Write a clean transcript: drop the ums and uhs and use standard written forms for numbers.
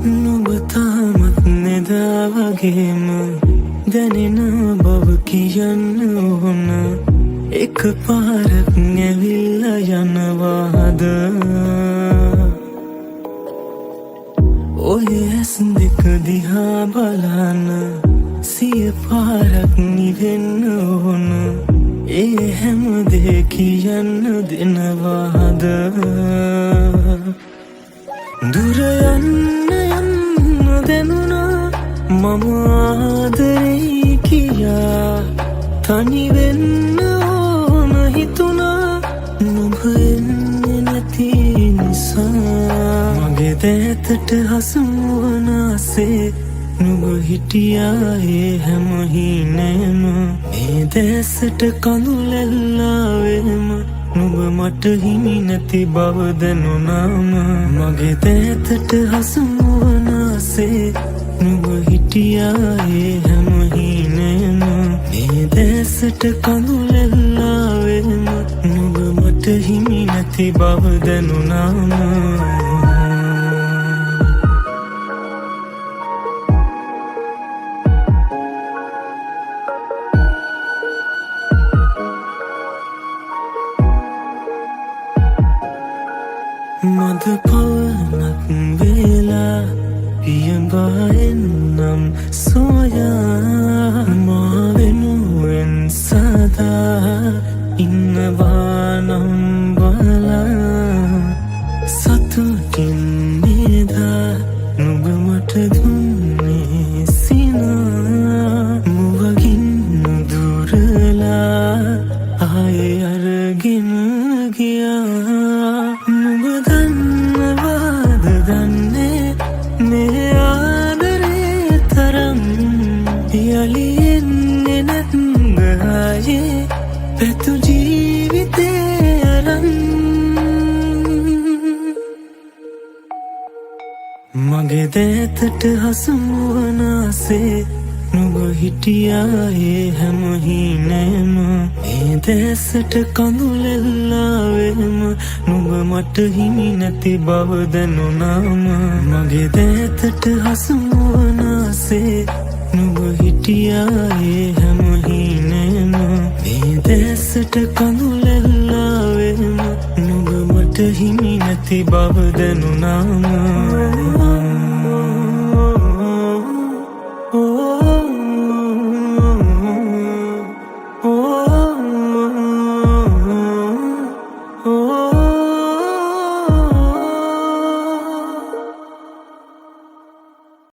නුඹ තාමත් නෙදා වගේම දැනෙන බව කියන්න ඕන එක පාරක් ඇවිල්ලා යනවාද ඔය ඇස් දෙක දිහා බලන සිය පාරක් නිවෙන්න ඕන ඒ හැම දේ කියන්න දෙනවාද දුර යන්න දැනුණා මම ආදරේ කියා තනි වෙන්න ඕන හිතුණා නුඹ එන්නේ නැති නිසා මගේ දැතට හසුවන ආසේ නුඹ හිටියා ඒ හැම හිනේම මේ දැසට කඳුලැල්ලාවෙම නුඹ මට හිමි නැති බව දැනුණාම මගේ දැතට හසුවන ආසේ නුඹ හිටියා ඒ හැම හිනේම මේ දැසට කඳුලැල්ලාවෙම නුඹ මට හිමි නැති බව දැනුණාම මද පවනක් වෙලා පියඹෙන්නම් සොයා මා වෙනුවෙන් සදා ඉන්නවා නම් බලා සතුටින් නිදා නුඹ මට දුන්නේ සිනා මුවගින් දුරලා ආයේ අරගෙන ගියා නුඹ දන්නවාද දන්නේ මේ ආදරේ තරම් යලි එන්නේ නැත්ද ආයේ පැතු ජීවිතේ අරන් මගේ දැතට හසුවන ආසේ නුඹ හිටියා ඒ හැම හිනේම මේ දැසට කඳුලැල්ලාවෙම නුඹ මට හිමි නැති බව දැනුණාම මගේ දැතට හසුවන ආසේ නුඹ හිටියා ඒ හැම හිනේම මේ දැසට කඳුලැල්ලාවෙම නුඹ මට හිමි නැති බව දැනුණාම